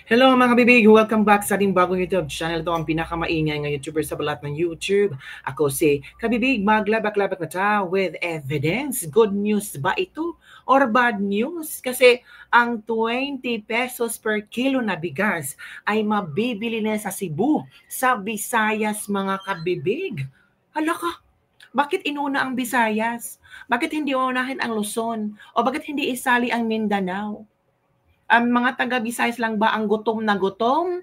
Hello mga kabibig! Welcome back sa ating bagong YouTube channel. Ito ang pinakamaingay ng YouTuber sa balat ng YouTube. Ako si Kabibig, maglabak-labak na ta with evidence. Good news ba ito or bad news? Kasi ang 20 pesos per kilo na bigas ay mabibili na sa Cebu, sa Visayas mga kabibig. Hala ka! Bakit inuna ang Visayas? Bakit hindi unahin ang Luzon? O bakit hindi isali ang Mindanao? Ang mga taga Visayas lang ba ang gutom na gutom?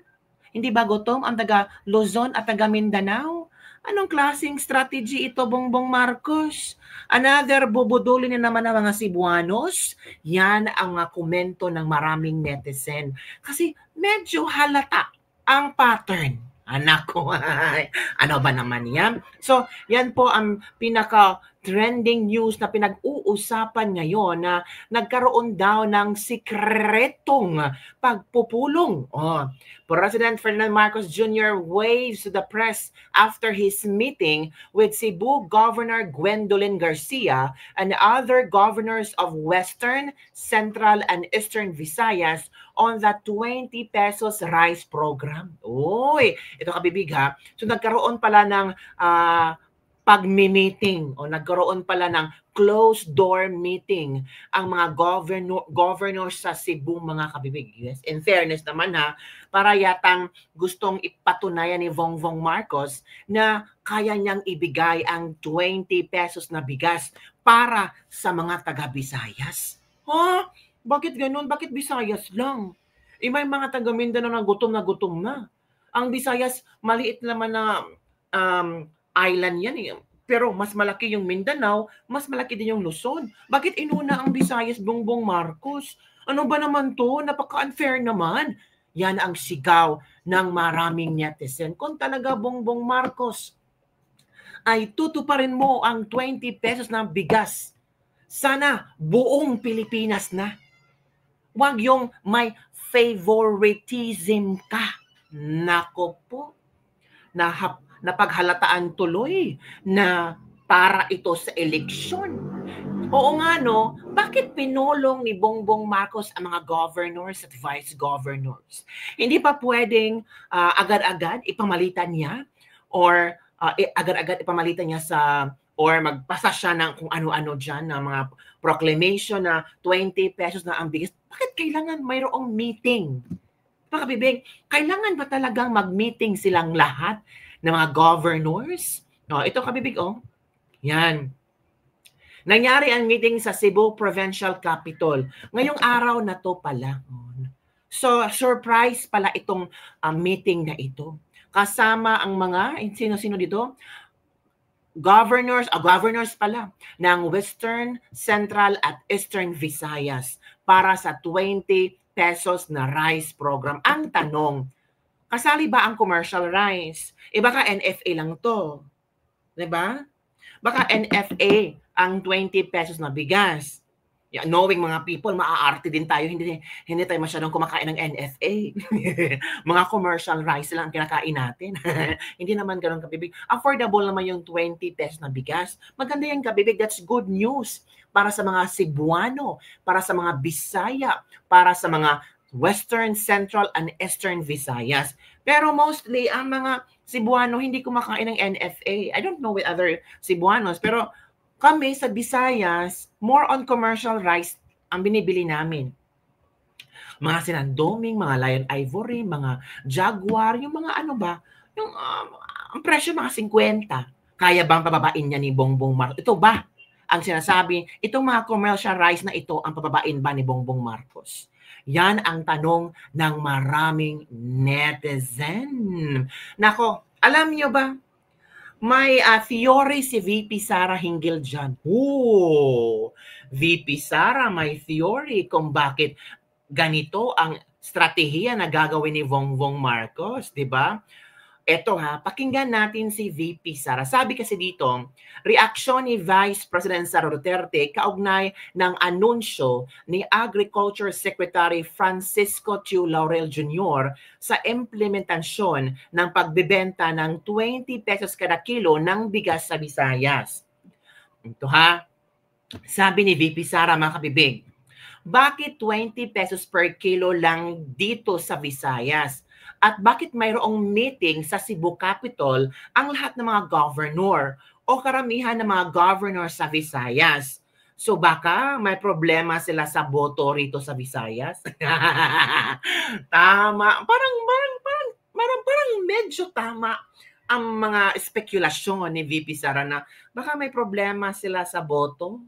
Hindi ba gutom ang taga Luzon at taga Mindanao? Anong klaseng strategy ito, Bongbong Marcos? Another bubudulin na naman ng mga Cebuanos? Yan ang mga komento ng maraming netizen. Kasi medyo halata ang pattern. Anak ko, ano ba naman yan? So, yan po ang pinaka-trending news na pinag-uusapan ngayon na nagkaroon daw ng sikretong pagpupulong. President Ferdinand Marcos Jr. waves to the press after his meeting with Cebu Governor Gwendolyn Garcia and other governors of Western, Central, and Eastern Visayas on the 20 pesos rice program. Uy, ito kabibig ha. So nagkaroon pala ng pagmi-meeting o nagkaroon pala ng closed door meeting ang mga governors sa Cebu mga kabibig. Yes, in fairness naman ha, para yatang gustong ipatunayan ni Bongbong Marcos na kaya niyang ibigay ang 20 pesos na bigas para sa mga taga-Visayas. Bakit ganun? Bakit Visayas lang? May mga taga Mindanao na gutom na. Ang Visayas, maliit naman na island yan eh. Pero mas malaki yung Mindanao, mas malaki din yung Luzon. Bakit inuna ang Visayas, Bongbong Marcos? Ano ba naman to? Napaka-unfair naman. Yan ang sigaw ng maraming netizen. Kung talaga Bongbong Marcos ay tutuparin mo ang 20 pesos na bigas, sana buong Pilipinas na. Huwag yung may favoritism ka. Nako po, napaghalataan tuloy na para ito sa eleksyon. Oo nga no, bakit pinulong ni Bongbong Marcos ang mga governors at vice governors? Hindi pa pwedeng agad-agad ipamalitan niya or agad-agad ipamalitan niya sa or magpasa siya ng kung ano-ano dyan na mga proclamation na 20 pesos na ang bigas. Bakit kailangan mayroong meeting? Mga kabibig, kailangan ba talagang mag-meeting silang lahat ng mga governors? Ito kabibig, yan. Nangyari ang meeting sa Cebu Provincial Capitol. Ngayong araw na to pala. So, surprise pala itong meeting na ito. Kasama ang mga, sino-sino dito? Governors pala ng Western, Central at Eastern Visayas para sa 20 pesos na rice program. Ang tanong, kasali ba ang commercial rice? Baka NFA lang to. Diba? Baka NFA ang 20 pesos na bigas. Knowing mga people, maaarte din tayo, hindi tayo masyadong kumakain ng NFA. Mga commercial rice lang ang kinakain natin. Hindi naman ganun kabibig. Affordable naman yung 20 pesos na bigas. Maganda yan kabibig. That's good news para sa mga Cebuano, para sa mga Bisaya, para sa mga Western, Central, and Eastern Visayas. Pero mostly, ang mga Cebuano hindi kumakain ng NFA. I don't know with other Cebuanos, pero kami sa Visayas, more on commercial rice ang binibili namin. Mga sinandoming, mga Lion Ivory, mga Jaguar, yung mga ano ba, yung ang presyo mga 50. Kaya bang pababain niya ni Bongbong Marcos? Ito ba ang sinasabi, itong mga commercial rice na ito ang pababain ba ni Bongbong Marcos? Yan ang tanong ng maraming netizen. Nako, alam niyo ba, may theory si VP Sara hinggil dyan. VP Sara may theory kung bakit ganito ang strategiya na gagawin ni Bongbong Marcos, di ba? Eto pakinggan natin si VP Sara. Sabi kasi dito, reaksyon ni Vice President Sara Duterte kaugnay ng anunsyo ni Agriculture Secretary Francisco Chu Laurel Jr. sa implementasyon ng pagbebenta ng 20 pesos kada kilo ng bigas sa Visayas. Ito sabi ni VP Sara mga kabibig, Bakit 20 pesos per kilo lang dito sa Visayas? At bakit mayroong meeting sa Cebu Capitol ang lahat ng mga governor o karamihan ng mga governor sa Visayas? So baka may problema sila sa boto rito sa Visayas? Tama. Parang medyo tama ang mga spekulasyon ni VP Sara na baka may problema sila sa boto.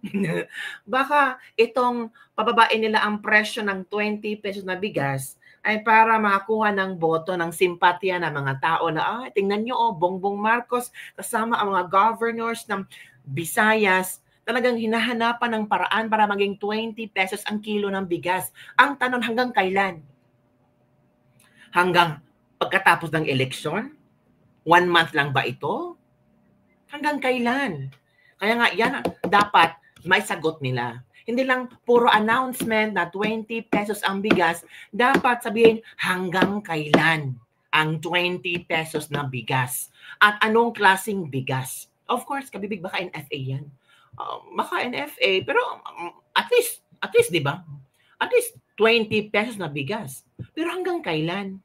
Baka itong pababain nila ang presyo ng 20 pesos na bigas ay para makakuha ng boto, ng simpatya ng mga tao na, tingnan nyo, Bongbong Marcos kasama ang mga governors ng Visayas, talagang hinahanapan ng paraan para maging 20 pesos ang kilo ng bigas. Ang tanong, hanggang kailan? Hanggang pagkatapos ng eleksyon? 1 month lang ba ito? Hanggang kailan? Kaya nga, yan dapat may sagot nila. Hindi lang puro announcement na 20 pesos ang bigas. Dapat sabihin hanggang kailan ang 20 pesos na bigas. At anong klaseng bigas? Of course, kabibig baka NFA yan. Baka NFA, pero at least, di ba? At least 20 pesos na bigas. Pero hanggang kailan?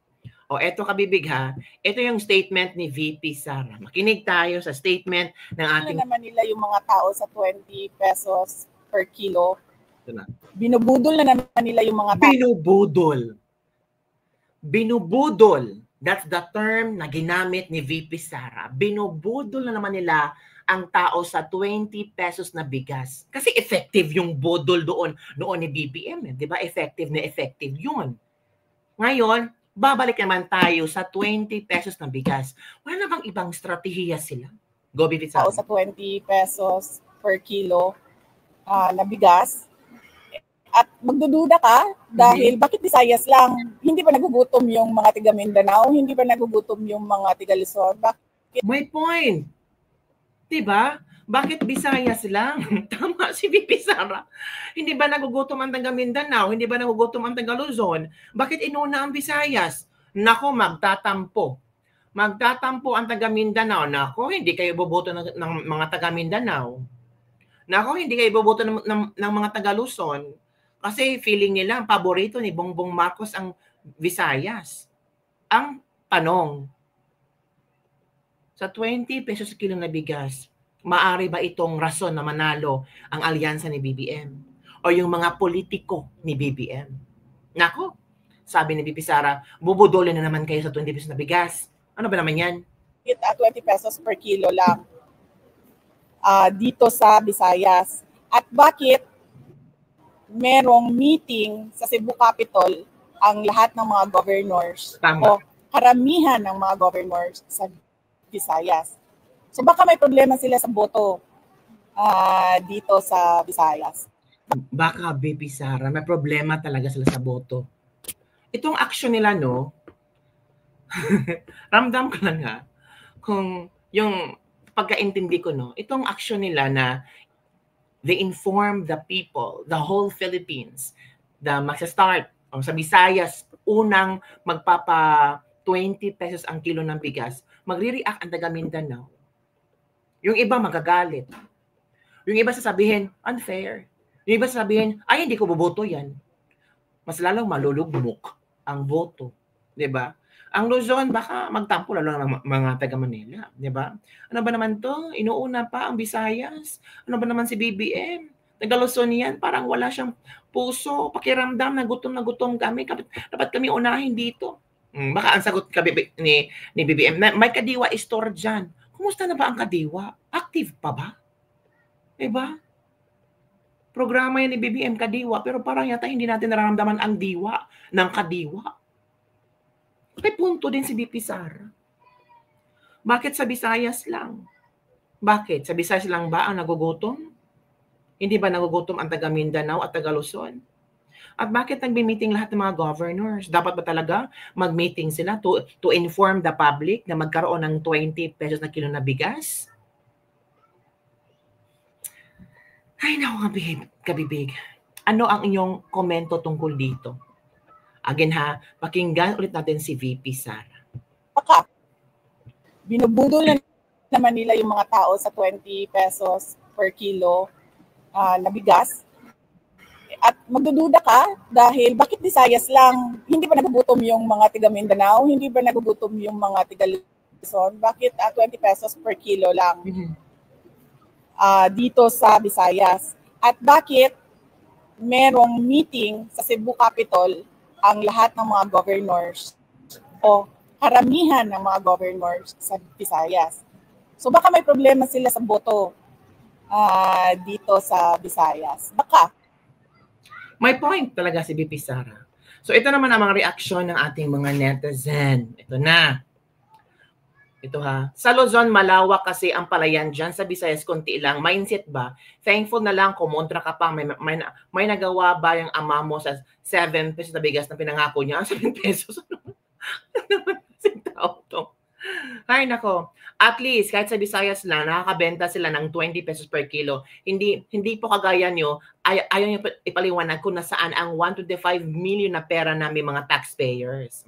O eto kabibig ha, ito yung statement ni VP Sara. Makinig tayo sa statement ng ating... naman nila yung mga tao sa 20 pesos per kilo. Binubudol na naman nila yung mga tao. Binubudol. That's the term na ginamit ni VP Sara. Binubudol na naman nila ang tao sa 20 pesos na bigas. Kasi effective yung budol doon ni BBM. Di ba? Effective na effective yun. Ngayon, babalik naman tayo sa 20 pesos na bigas. Wala na bang ibang strategiya sila? Go, VP Sara. Sa 20 pesos per kilo na bigas. At magdududa ka dahil bakit Visayas lang? Hindi ba nagugutom yung mga tiga Mindanao? Hindi ba nagugutom yung mga tiga Luzon? Bakit? May point. Diba? Bakit Visayas lang? Tama si VP Sara. Hindi ba nagugutom ang taga Mindanao? Hindi ba nagugutom ang taga Luzon? Bakit inuna ang Visayas? Nako, magtatampo. Magtatampo ang taga Mindanao. Nako, hindi kayo boboto ng mga taga Mindanao. Nako, hindi kayo boboto ng mga taga Luzon. Kasi feeling nila, ang paborito ni Bongbong Marcos ang Visayas. Ang tanong, sa 20 pesos sa kilo na bigas, maari ba itong rason na manalo ang alyansa ni BBM? O yung mga politiko ni BBM? Nako, sabi ni VP Sara, bubudolin na naman kayo sa 20 pesos na bigas. Ano ba naman yan? 20 pesos per kilo lang dito sa Visayas. At bakit merong meeting sa Cebu Capitol ang lahat ng mga governors o karamihan ng mga governors sa Visayas. So baka may problema sila sa boto dito sa Visayas. Baka, VP Sara, may problema talaga sila sa boto. Itong action nila, no, ramdam ko lang ha, kung yung pagkaintindi ko, no, itong action nila na they inform the people, the whole Philippines, na magsa-start sa Visayas, unang magpapa 20 pesos ang kilo ng bigas, magre-react ang taga Mindanao. Yung iba magagalit. Yung iba sasabihin, unfair. Yung iba sasabihin, ay hindi ko boboto yan. Mas lalong malulugmok ang boto. Diba? Ang Luzon, baka magtampo lalo ng mga taga Manila. Diba? Ano ba naman to? Inuuna pa ang Visayas. Ano ba naman si BBM? Taga Luzon yan, parang wala siyang puso, pakiramdam na gutom kami. Dapat kami unahin dito. Baka ang sagot ni BBM, may Kadiwa store dyan. Kumusta na ba ang Kadiwa? Active pa ba? Diba? Programa yan ni BBM Kadiwa, pero parang yata hindi natin nararamdaman ang diwa ng Kadiwa. May punto din si VP Sara. Bakit sa Visayas lang? Bakit? Sa Visayas lang ba ang nagugutom? Hindi ba nagugutom ang taga Mindanao at taga Luzon? At bakit nagbi-meeting lahat ng mga governors? Dapat ba talaga mag-meeting sila to inform the public na magkaroon ng 20 pesos na kilo na bigas? Ay, naku, kabibig. Ano ang inyong komento tungkol dito? Again ha, pakinggan ulit natin si VP Sara. Binubudol na naman nila yung mga tao sa 20 pesos per kilo na bigas. At magdududa ka dahil bakit Visayas lang? Hindi ba nagugutom yung mga tiga Mindanao? Hindi ba nagugutom yung mga tiga Luzon? Bakit 20 pesos per kilo lang dito sa Visayas? At bakit merong meeting sa Cebu Capitol ang lahat ng mga governors o karamihan ng mga governors sa Visayas? So baka may problema sila sa boto dito sa Visayas. Baka. May point talaga si BP Sara. So ito naman ang mga reaksyon ng ating mga netizen. Ito na. Ito ha. Sa Luzon, malawak kasi ang palayan dyan. Sa Visayas, konti lang. Mindset ba? Thankful na lang, kumontra ka pa. May nagawa ba yung ama mo sa 7 pesos na bigas na pinangako niya? 7 pesos? Ano naman kasing tao to? Ay nako. At least kahit sa Visayas lang nakakabenta sila ng 20 pesos per kilo. Hindi po kagaya nyo, ayaw nyo ipaliwanag kung nasaan ang 125 million na pera namin mga taxpayers.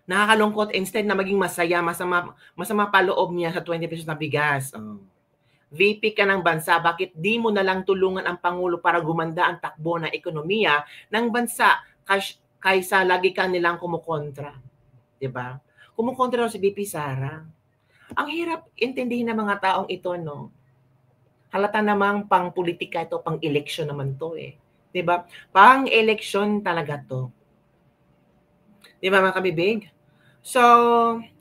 Nakakalungkot, instead na maging masaya, masama pa loob niya sa 20 pesos na bigas. VP ka ng bansa, bakit di mo na lang tulungan ang Pangulo para gumanda ang takbo na ekonomiya ng bansa kaysa lagi ka nilang kumukontra? Diba? Kumukontra si BP Sara. Ang hirap intindihin ng mga taong ito, no? Halata namang pang politika ito, pang election naman to eh. Diba? Pang election talaga to. Diba mga kabibig? So,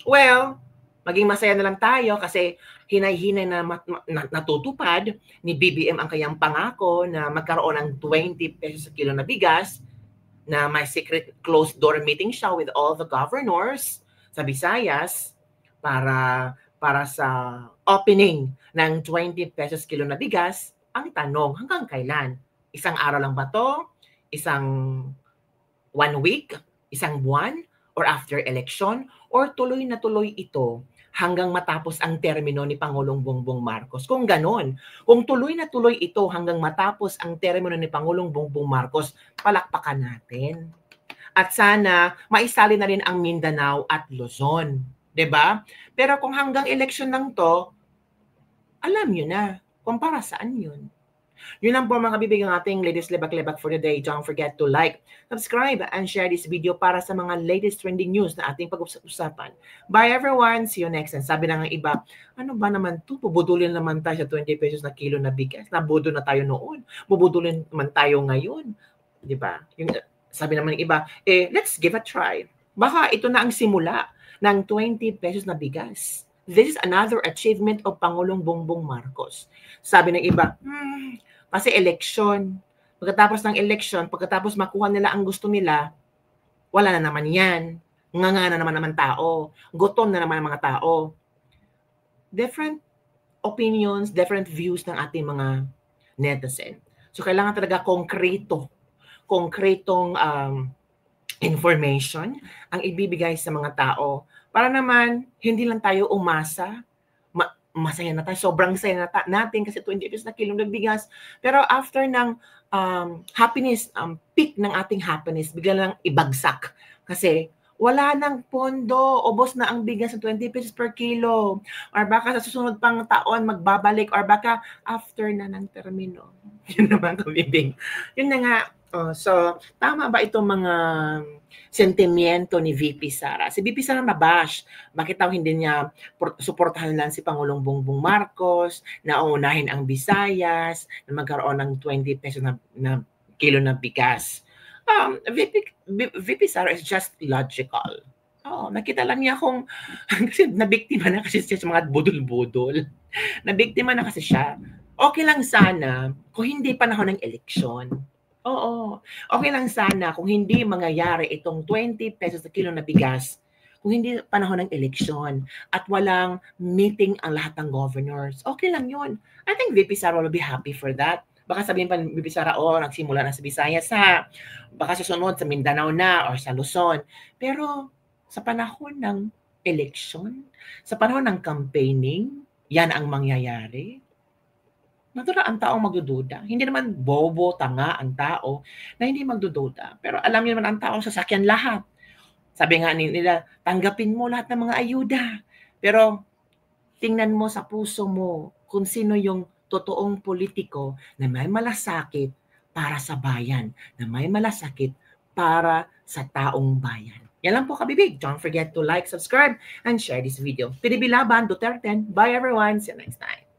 well, maging masaya na lang tayo kasi hinay-hinay na natutupad ni BBM ang kanyang pangako na magkaroon ng 20 pesos sa kilo na bigas, na may secret closed door meeting siya with all the governors sa Visayas para sa opening ng 20 pesos kilo na bigas. Ang tanong, hanggang kailan? Isang araw lang ba to? Isang 1 week? Isang buwan? Or after election? Or tuloy na tuloy ito hanggang matapos ang termino ni Pangulong Bongbong Marcos? Kung ganon, kung tuloy na tuloy ito hanggang matapos ang termino ni Pangulong Bongbong Marcos, palakpakan natin. At sana maisali na rin ang Mindanao at Luzon. 'Di ba? Pero kung hanggang election lang to, alam nyo na kung para saan yun. Yun lang po mga kabibig ang ating latest lebak-lebak for the day. Don't forget to like, subscribe, and share this video para sa mga latest trending news na ating pag-usapan. Bye everyone! See you next time. Sabi na ng iba, ano ba naman ito? Bubudulin naman tayo sa 20 pesos na kilo na bigas. Nabudo na tayo noon. Bubudulin naman tayo ngayon. Diba? Yung, sabi naman ng iba, let's give a try. Baka ito na ang simula ng 20 pesos na bigas. This is another achievement of Pangulong Bongbong Marcos. Sabi ng iba, kasi election. Pagkatapos ng election, pagkatapos makuha nila ang gusto nila, wala na naman yan. Nganga na naman tao. Gutom na naman ang mga tao. Different opinions, different views ng ating mga netizen. So, kailangan talaga konkretong information ang ibibigay sa mga tao para naman hindi lang tayo umasa, masaya na tayo, sobrang saya na natin kasi 20 pesos na kilong bigas. Pero after ng happiness, peak ng ating happiness, bigla lang ibagsak kasi wala nang pondo, ubos na ang bigas ng 20 pesos per kilo. Or baka sa susunod pang taon magbabalik, or baka after na ng termino. Yun naman kabibig. Yun na nga. So, tama ba itong mga sentimiento ni VP Sara? Si VP Sara nabash. Bakit daw hindi niya suportahan lang si Pangulong Bongbong Marcos, na unahin ang Visayas, na magkaroon ng 20 pesos na kilo na bigas? VP Sara is just logical. Nakita lang niya kasi nabiktima na kasi siya sa mga budol-budol. Nabiktima na kasi siya. Okay lang sana kung hindi panahon ng eleksyon. Okay lang sana kung hindi mangyayari itong 20 pesos na kilo na bigas, kung hindi panahon ng eleksyon at walang meeting ang lahat ng governors. Okay lang yun. I think VP Sara will be happy for that. Baka sabihin pa ni VP Sara, nagsimula na sa Visayas ha. Baka susunod sa Mindanao na or sa Luzon. Pero sa panahon ng election, sa panahon ng campaigning, yan ang mangyayari. Natural ang taong magdududa. Hindi naman bobo, tanga ang tao na hindi magdududa. Pero alam niyo naman ang taong sasakyan lahat. Sabi nga nila, tanggapin mo lahat ng mga ayuda. Pero tingnan mo sa puso mo kung sino yung totoong politiko na may malasakit para sa bayan, na may malasakit para sa taong bayan. Yan lang po kabibig. Don't forget to like, subscribe, and share this video. PDB Laban, Duterte. Bye everyone. See you next time.